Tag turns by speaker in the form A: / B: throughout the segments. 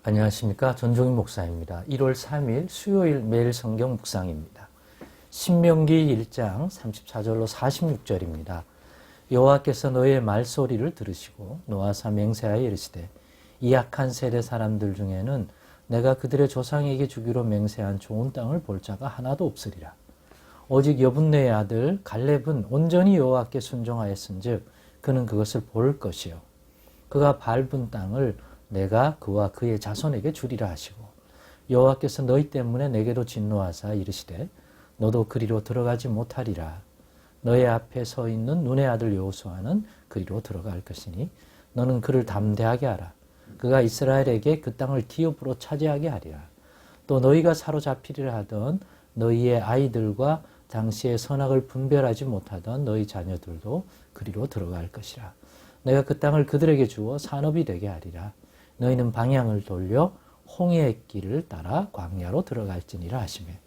A: 안녕하십니까. 전종인 목사입니다. 1월 3일 수요일 매일 성경 묵상입니다. 신명기 1장 34절로 46절입니다. 여호와께서 너의 말소리를 들으시고 노하사 맹세하여 이르시되 이 악한 세대 사람들 중에는 내가 그들의 조상에게 주기로 맹세한 좋은 땅을 볼 자가 하나도 없으리라. 오직 여분네의 아들 갈렙은 온전히 여호와께 순종하였은즉 그는 그것을 볼 것이요 그가 밟은 땅을 내가 그와 그의 자손에게 주리라 하시고 여호와께서 너희 때문에 내게도 진노하사 이르시되 너도 그리로 들어가지 못하리라. 너의 앞에 서 있는 눈의 아들 여호수아는 그리로 들어갈 것이니 너는 그를 담대하게 하라. 그가 이스라엘에게 그 땅을 기업으로 차지하게 하리라. 또 너희가 사로잡히리라 하던 너희의 아이들과 당시에 선악을 분별하지 못하던 너희 자녀들도 그리로 들어갈 것이라. 내가 그 땅을 그들에게 주어 산업이 되게 하리라. 너희는 방향을 돌려 홍해의 길을 따라 광야로 들어갈지니라 하시매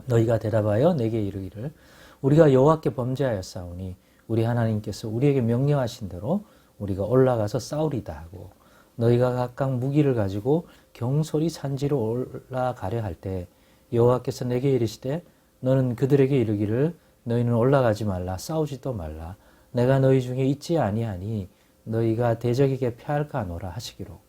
A: 너희가 대답하여 내게 이르기를 우리가 여호와께 범죄하였사오니 우리 하나님께서 우리에게 명령하신 대로 우리가 올라가서 싸우리다 하고 너희가 각각 무기를 가지고 경솔히 산지로 올라가려 할 때 여호와께서 내게 이르시되 너는 그들에게 이르기를 너희는 올라가지 말라 싸우지도 말라 내가 너희 중에 있지 아니하니 너희가 대적에게 패할까 하노라 하시기로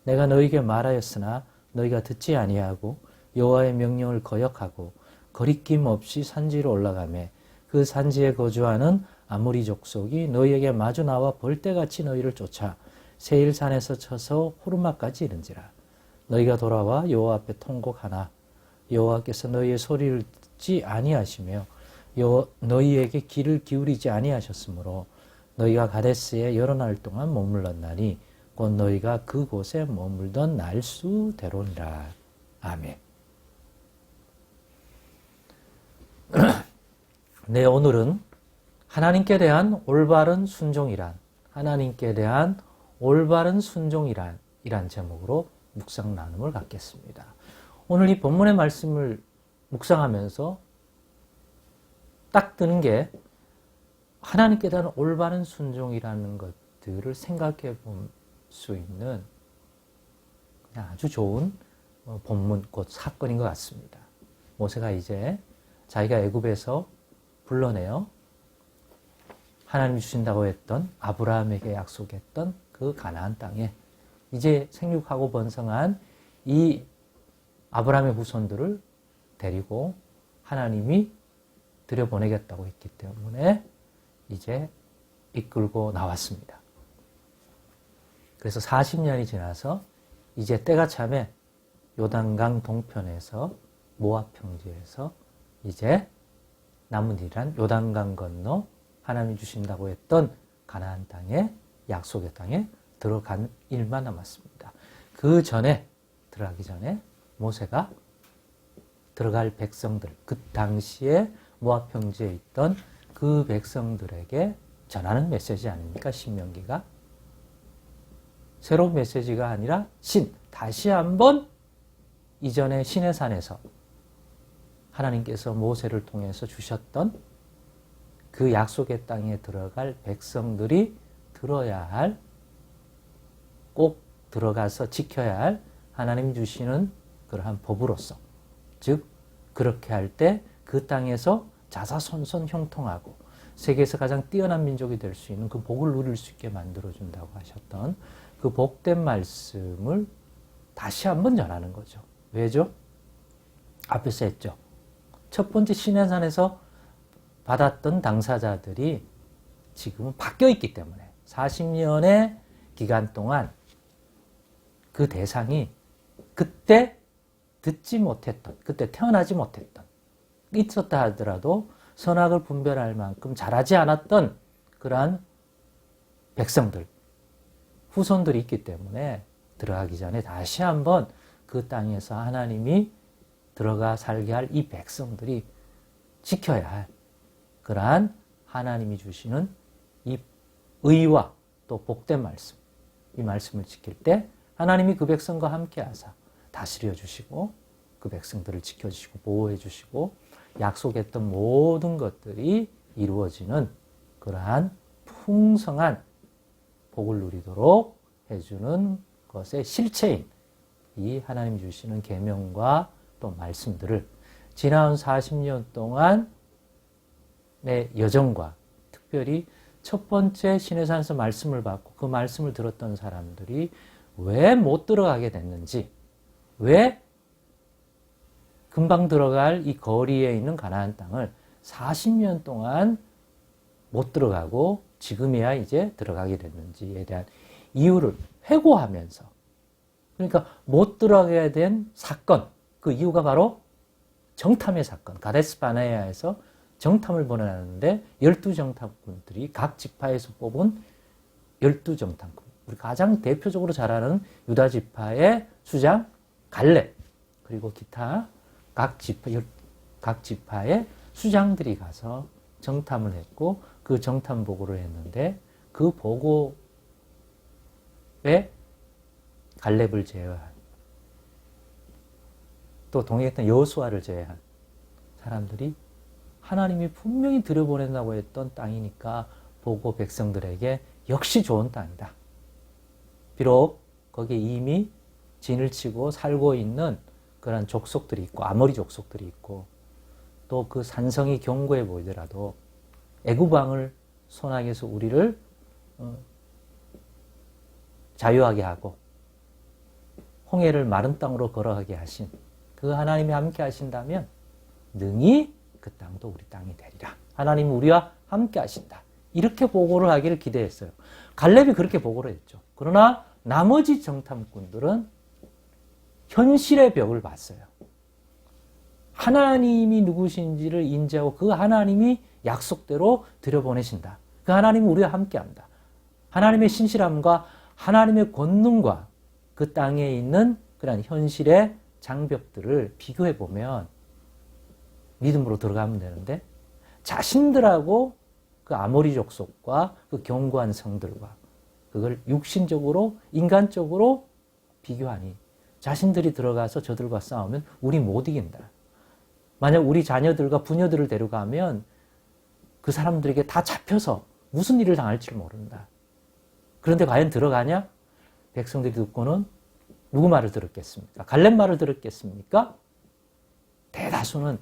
A: 내가 너희에게 말하였으나 너희가 듣지 아니하고 여호와의 명령을 거역하고 거리낌 없이 산지로 올라가매 그 산지에 거주하는 아모리 족속이 너희에게 마주 나와 벌떼같이 너희를 쫓아 세일산에서 쳐서 호르마까지 이른지라 너희가 돌아와 여호와 앞에 통곡하나 여호와께서 너희의 소리를 듣지 아니하시며 너희에게 귀를 기울이지 아니하셨으므로 너희가 가데스에 여러 날 동안 머물렀나니 곧 너희가 그곳에 머물던 날수대로니라. 아멘. 네, 오늘은 하나님께 대한 올바른 순종이란 하나님께 대한 올바른 순종이란 이란 제목으로 묵상 나눔을 갖겠습니다. 오늘 이 본문의 말씀을 묵상하면서 딱 드는 게 하나님께 대한 올바른 순종이라는 것들을 생각해 볼 수 있는 그냥 아주 좋은 본문, 곧 사건인 것 같습니다. 모세가 이제 자기가 애굽에서 불러내어 하나님이 주신다고 했던 아브라함에게 약속했던 그 가나안 땅에 이제 생육하고 번성한 이 아브라함의 후손들을 데리고 하나님이 들여보내겠다고 했기 때문에 이제 이끌고 나왔습니다. 그래서 40년이 지나서 이제 때가 차면 요단강 동편에서 모압 평지에서 이제 남은 일이란 요단강 건너 하나님이 주신다고 했던 가나안 땅에 약속의 땅에 들어간 일만 남았습니다. 그 전에 들어가기 전에 모세가 들어갈 백성들 그 당시에 모압 평지에 있던 그 백성들에게 전하는 메시지 아닙니까? 신명기가 새로운 메시지가 아니라 다시 한번 이전에 시내산에서 하나님께서 모세를 통해서 주셨던 그 약속의 땅에 들어갈 백성들이 들어야 할, 꼭 들어가서 지켜야 할 하나님 주시는 그러한 법으로서, 즉 그렇게 할 때 그 땅에서 자사손손 형통하고 세계에서 가장 뛰어난 민족이 될 수 있는 그 복을 누릴 수 있게 만들어준다고 하셨던 그 복된 말씀을 다시 한번 전하는 거죠. 왜죠? 앞에서 했죠. 첫 번째 시내산에서 받았던 당사자들이 지금은 바뀌어 있기 때문에 40년의 기간 동안 그 대상이 그때 듣지 못했던, 그때 태어나지 못했던, 있었다 하더라도 선악을 분별할 만큼 잘하지 않았던 그러한 백성들, 후손들이 있기 때문에 들어가기 전에 다시 한번 그 땅에서 하나님이 들어가 살게 할 이 백성들이 지켜야 할 그러한 하나님이 주시는 이 의와 또 복된 말씀, 이 말씀을 지킬 때 하나님이 그 백성과 함께 하사 다스려 주시고 그 백성들을 지켜주시고 보호해 주시고 약속했던 모든 것들이 이루어지는 그러한 풍성한 복을 누리도록 해주는 것의 실체인 이 하나님이 주시는 계명과 또 말씀들을 지나온 40년 동안의 여정과 특별히 첫 번째 시내산에서 말씀을 받고 그 말씀을 들었던 사람들이 왜 못 들어가게 됐는지, 왜 금방 들어갈 이 거리에 있는 가나안 땅을 40년 동안 못 들어가고 지금이야 이제 들어가게 됐는지에 대한 이유를 회고하면서, 그러니까 못 들어가게 된 사건, 그 이유가 바로 정탐의 사건, 가데스 바네아에서 정탐을 보내놨는데 12정탐꾼들이 각 지파에서 뽑은 12정탐꾼, 우리 가장 대표적으로 잘 아는 유다 지파의 수장 갈렙, 그리고 기타 각 지파의 수장들이 가서 정탐을 했고 그 정탐 보고를 했는데 그 보고에 갈렙을 제외한, 또 동행했던 여호수아를 제외한 사람들이 하나님이 분명히 들여보낸다고 했던 땅이니까 보고 백성들에게 역시 좋은 땅이다. 비록 거기에 이미 진을 치고 살고 있는 그런 족속들이 있고 아모리 족속들이 있고 또 그 산성이 견고해 보이더라도 애굽 왕을 손아귀에서 우리를 자유하게 하고 홍해를 마른 땅으로 걸어가게 하신 그 하나님이 함께 하신다면 능히 그 땅도 우리 땅이 되리라. 하나님은 우리와 함께 하신다. 이렇게 보고를 하기를 기대했어요. 갈렙이 그렇게 보고를 했죠. 그러나 나머지 정탐꾼들은 현실의 벽을 봤어요. 하나님이 누구신지를 인지하고 그 하나님이 약속대로 들여보내신다. 그 하나님이 우리와 함께한다. 하나님의 신실함과 하나님의 권능과 그 땅에 있는 그런 현실의 장벽들을 비교해 보면 믿음으로 들어가면 되는데 자신들하고 그 아모리 족속과 그 견고한 성들과 그걸 육신적으로 인간적으로 비교하니 자신들이 들어가서 저들과 싸우면 우리 못 이긴다. 만약 우리 자녀들과 부녀들을 데려가면 그 사람들에게 다 잡혀서 무슨 일을 당할지 모른다. 그런데 과연 들어가냐? 백성들이 듣고는 누구 말을 들었겠습니까? 갈렙 말을 들었겠습니까? 대다수는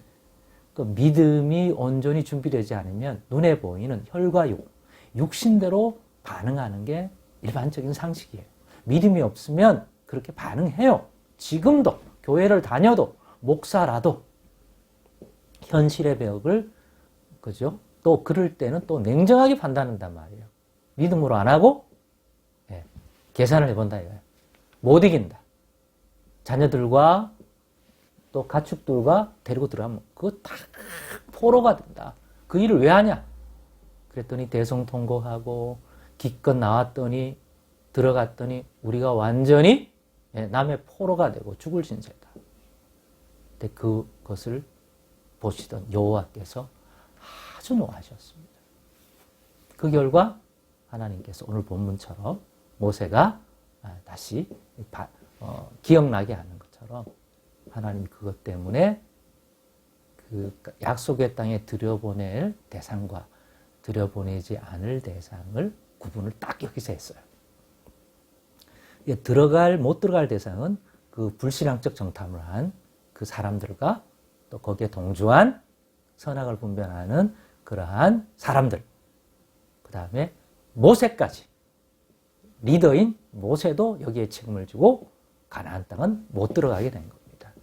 A: 그 믿음이 온전히 준비되지 않으면 눈에 보이는 혈과 육신대로 반응하는 게 일반적인 상식이에요. 믿음이 없으면 그렇게 반응해요. 지금도 교회를 다녀도 목사라도 현실의 벽을, 그죠? 또 그럴 때는 또 냉정하게 판단한단 말이에요. 믿음으로 안 하고 계산을 해본다 이거예요. 못 이긴다. 자녀들과 또 가축들과 데리고 들어가면 그거 다 포로가 된다. 그 일을 왜 하냐? 그랬더니 대성통곡하고 기껏 나왔더니 들어갔더니 우리가 완전히 남의 포로가 되고 죽을 신세다. 근데 그것을 보시던 여호와께서 아주 노하셨습니다. 그 결과 하나님께서 오늘 본문처럼 모세가 다시 기억나게 하는 것처럼 하나님이 그것 때문에 그 약속의 땅에 들여보낼 대상과 들여보내지 않을 대상을 구분을 딱 여기서 했어요. 못 들어갈 대상은 그 불신앙적 정탐을 한 그 사람들과 또 거기에 동조한 선악을 분별하는 그러한 사람들. 그 다음에 모세까지. 리더인 모세도 여기에 책임을 지고 가나안 땅은 못 들어가게 된 겁니다.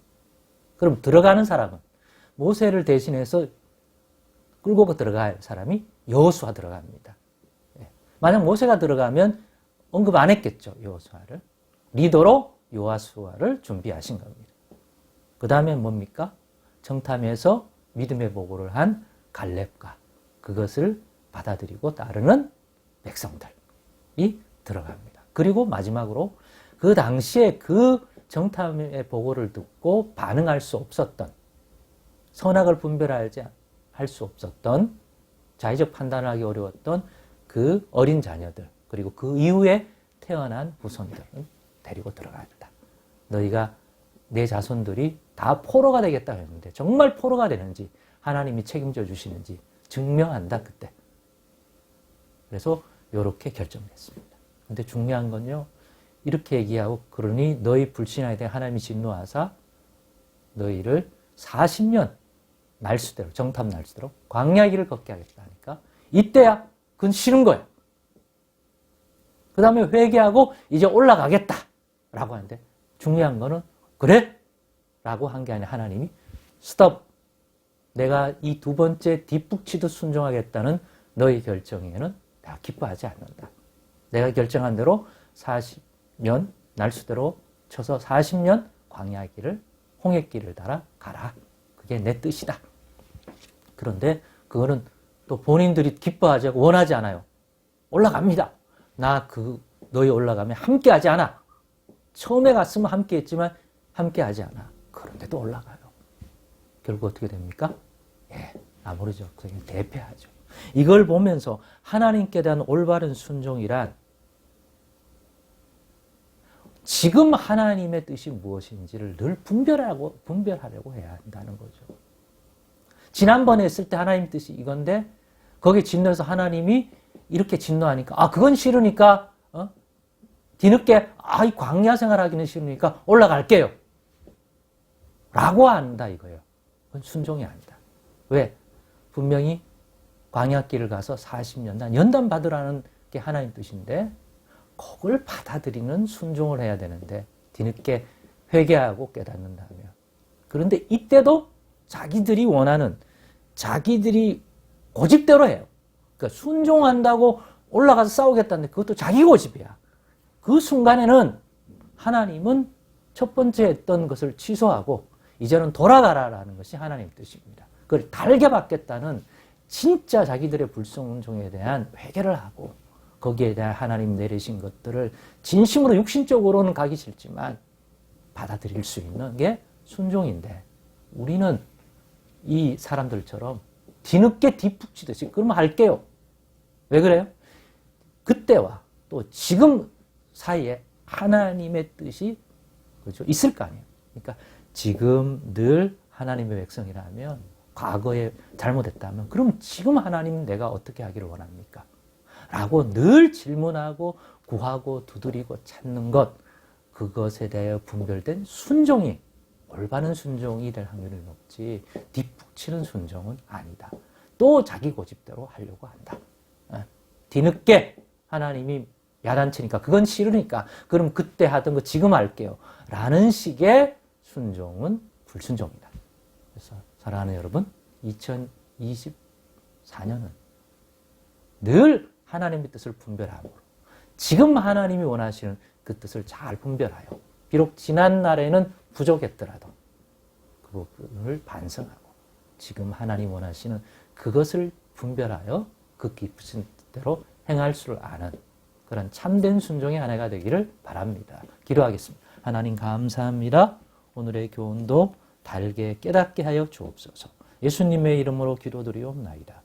A: 그럼 들어가는 사람은 모세를 대신해서 끌고 들어갈 사람이 여호수아 들어갑니다. 만약 모세가 들어가면 언급 안 했겠죠. 여호수아를. 리더로 여호수아를 준비하신 겁니다. 그 다음에 뭡니까? 정탐에서 믿음의 보고를 한 갈렙과 그것을 받아들이고 따르는 백성들이 들어갑니다. 그리고 마지막으로 그 당시에 그 정탐의 보고를 듣고 반응할 수 없었던, 선악을 분별하지 할 수 없었던, 자의적 판단을 하기 어려웠던 그 어린 자녀들, 그리고 그 이후에 태어난 후손들을 데리고 들어간다. 너희가 내 자손들이 다 포로가 되겠다 했는데 정말 포로가 되는지 하나님이 책임져 주시는지 증명한다 그때. 그래서 이렇게 결정했습니다. 근데 중요한 건요, 이렇게 얘기하고 그러니 너희 불신하에 대해 하나님이 진노하사 너희를 40년 날수대로 정탐 날수대로 광야 길을 걷게 하겠다 하니까 이때야 그건 싫은 거예요. 그 다음에 회개하고 이제 올라가겠다 라고 하는데 중요한 거는 그래? 라고 한 게 아니라 하나님이 스톱. 내가 이 두 번째 뒷북치듯 순종하겠다는 너희 결정에는 내가 기뻐하지 않는다. 내가 결정한 대로 40년 날수대로 쳐서 40년 광야 길을 홍해길을 따라 가라. 그게 내 뜻이다. 그런데 그거는 또 본인들이 기뻐하지 않고 원하지 않아요. 올라갑니다. 나 너희 올라가면 함께하지 않아. 처음에 갔으면 함께했지만 함께하지 않아. 그런데도 올라가요. 결국 어떻게 됩니까? 예, 아무르죠. 그냥 대패하죠. 이걸 보면서 하나님께 대한 올바른 순종이란 지금 하나님의 뜻이 무엇인지를 늘 분별하려고 해야 한다는 거죠. 지난번에 했을 때 하나님 뜻이 이건데 거기에 진노해서 하나님이 이렇게 진노하니까 그건 싫으니까 뒤늦게 이 광야 생활하기는 싫으니까 올라갈게요. 라고 한다 이거예요. 그건 순종이 아니다. 왜? 분명히 광야길을 가서 40년 난 연단 받으라는 게 하나님 뜻인데 그걸 받아들이는 순종을 해야 되는데 뒤늦게 회개하고 깨닫는다면 그런데 이때도 자기들이 원하는 자기들이 고집대로 해요. 그러니까 순종한다고 올라가서 싸우겠다는데 그것도 자기 고집이야. 그 순간에는 하나님은 첫 번째 했던 것을 취소하고 이제는 돌아가라라는 것이 하나님 뜻입니다. 그걸 달게 받겠다는 진짜 자기들의 불순종에 대한 회개를 하고 거기에 대한 하나님 내리신 것들을 진심으로 육신적으로는 가기 싫지만 받아들일 수 있는 게 순종인데 우리는 이 사람들처럼 뒤늦게 뒷북치듯이 그러면 할게요. 왜 그래요? 그때와 또 지금 사이에 하나님의 뜻이 그렇죠? 있을 거 아니에요. 그러니까 지금 늘 하나님의 백성이라면 과거에 잘못했다면 그럼 지금 하나님 내가 어떻게 하기를 원합니까? 라고 늘 질문하고 구하고 두드리고 찾는 것 그것에 대하여 분별된 순종이 올바른 순종이 될 확률이 높지 뒷북치는 순종은 아니다. 또 자기 고집대로 하려고 한다. 뒤늦게 하나님이 야단치니까 그건 싫으니까 그럼 그때 하던 거 지금 할게요. 라는 식의 순종은 불순종이다. 그래서 사랑하는 여러분 2024년은 늘 하나님의 뜻을 분별함으로 지금 하나님이 원하시는 그 뜻을 잘 분별하여 비록 지난 날에는 부족했더라도 그 부분을 반성하고 지금 하나님 원하시는 그것을 분별하여 그 깊으신 뜻대로 행할 줄 아는 그런 참된 순종의 한 해가 되기를 바랍니다. 기도하겠습니다. 하나님 감사합니다. 오늘의 교훈도 달게 깨닫게 하여 주옵소서. 예수님의 이름으로 기도드리옵나이다.